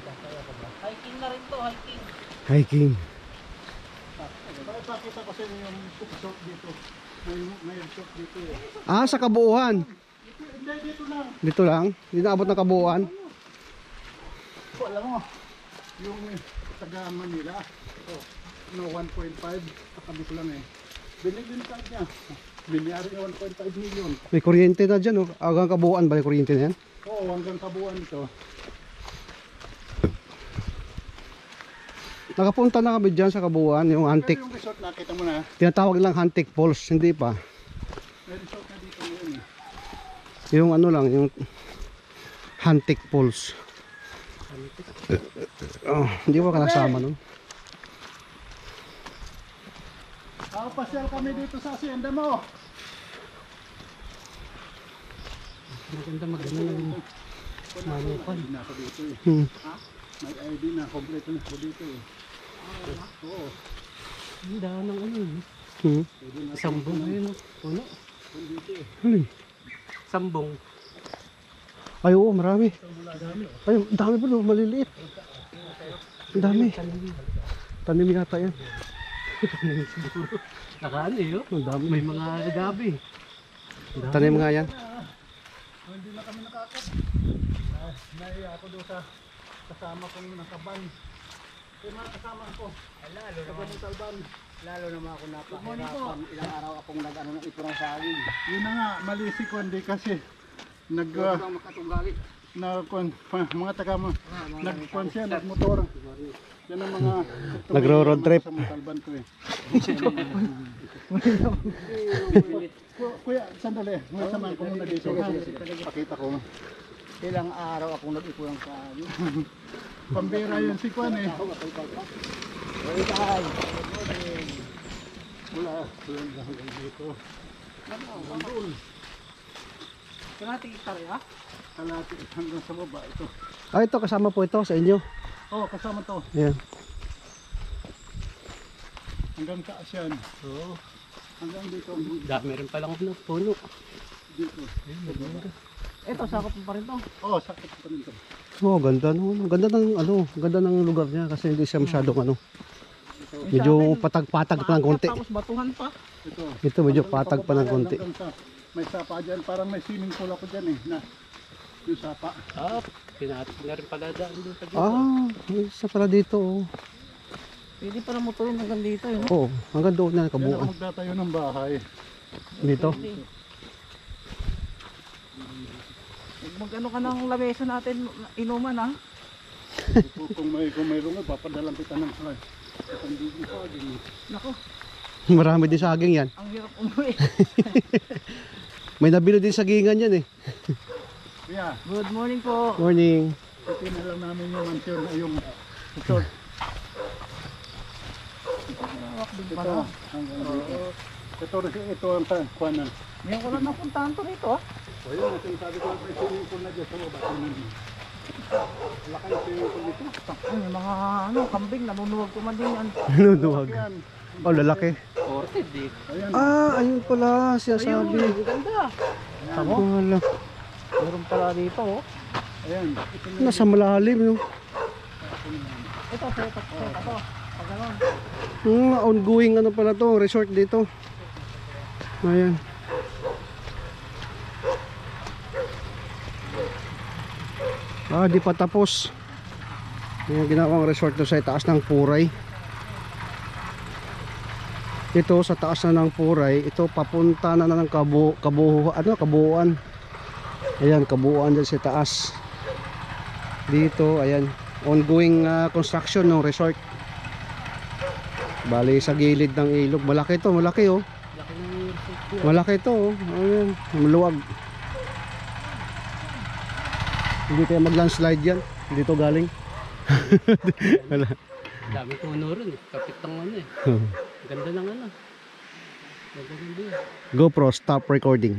Hiking na rin to, hiking. Hiking. Pakita ko sa inyo yung resort dito. May resort dito eh. Ah, sa Kabuuan. Hindi, dito lang. Dito lang. Hindi naabot ng Kabuuan. Alam mo, yung taga Manila, no, 1.5, katabi ko lang eh. Binigyan card niya. Biniyari niya 1.5 million. May kuryente na dyan. Oh. Hanggang Kabuuan ba yung kuryente na yan? Oo, hanggang Kabuuan ito. Nakapunta na kami dyan sa Kabuuan. Yung Antique. Pero yung resort nakita mo na, Tinatawag lang Antique Falls. Hindi pa. may resort na dito ngayon eh. Yung ano lang. Yung Antique Falls. Oh, hindi ko ka nasama nun. Pasyal kami dito sa asyenda mo. Maganda yung Manupan. Na ako dito eh. Ha? May ID na, kompleto na ako dito eh. Oo. Ang daan ng ano eh. Sambong ayun. Puno. Ano? Sambong. Ay, oo, marami. Ay, ang dami pa doon, maliliit. Ang dami. Tanim yata yan. Siguro. Nakaano eh. Ang dami. May mga gabi. Tanim nga yan. Hindi na kami nakakot. Naiya ako doon sa kasama kong nakaban. Yung mga kasama ko. Lalo Kasama talban. Lalo naman ako napakahirapan. Ilang araw akong nag-ano ng ito ng saging. Yun na nga, mali si Kondi kasi nag makatunggali. mga taga mo nagkuan siya, nagmotor. Yan ang mga Nagro-road trip. Sa talban ko eh. Kuya, sandali. May samahan ko muna dito. Pakita ko. Ilang araw akong nag-ito ng saging. Pambira yun si Kwan eh. Hey guys. Wala hanggang dito. Kalahati hektarya? Kalahati hanggang sa baba ito. Ah, ito kasama po ito sa inyo. Oh, kasama to. Ayan. Hanggang taas yan. Oo. Hanggang dito. Dami rin palang puno. Dito. Ito, sakop pa rin to. Oh, sakit pa rin to. Oh, ganda no. Ganda ng ano, ganda ng lugar niya kasi hindi siya masyadong ano. Medyo patag-patag pa ng konti. Tapos batuhan pa. Ito. Ito medyo patag pa ng konti. May sapa dyan. Parang may swimming pool ako dyan eh. Na, yung sapa. Ah, pinatin na rin pala daan doon sa dito. Ah, may isa pala dito. Oh. Pwede para motorin hanggang dito yun. Oo, hanggang doon na Yan ako Kabuuan. magtatayo ng bahay. Dito. Mag-ano ka ng lamesa natin, inuman ha? Kung may rungo, papadalang kita ng sakay. Hindi pa din. Nako, Marami din saging yan. ang hirap umuwi. May nabili din sagingan yan eh. Yeah. Good morning po. Morning. Ito na lang namin yung answer na yung resort. Hawak din Ito, pala. hanggang dito. Ito ang kuwanan. Ngayon ko lang napuntahan to rito ha. O yun, ito yung sabi ko, may swimming pool na dyan sa baba. Laki yung swimming pool dito. Ay, may mga ano, kambing, nanunuwag ko man din yan. Nunuwag. Yan. Oh, lalaki. Orted eh. Ayan. Ah, ayun pala siya sabi. Ayun, ganda. Tamo? Wala. Meron pala dito oh. Ayan. Ito na. Nasa malalim no. Ito, set up to. Pag gano'n. Ongoing ano pala to, resort dito. Ayan. Ah, di pa tapos. Yung ginawang resort to sa taas ng Puray. Ito sa taas na ng Puray, ito papunta na ng Kabuuan. Ayan, Kabuuan dyan sa taas. Dito, ayan, ongoing construction ng resort. Bali sa gilid ng ilog, malaki to, malaki oh. Laki ng resort. Malaki to oh. Ayan, maluwag. Hindi tayo mag-landslide yan. Dito galing. Wala. Dami puno rin eh. Kapit ng ano eh. Ganda ng ano. Ganda ng view. GoPro, stop recording.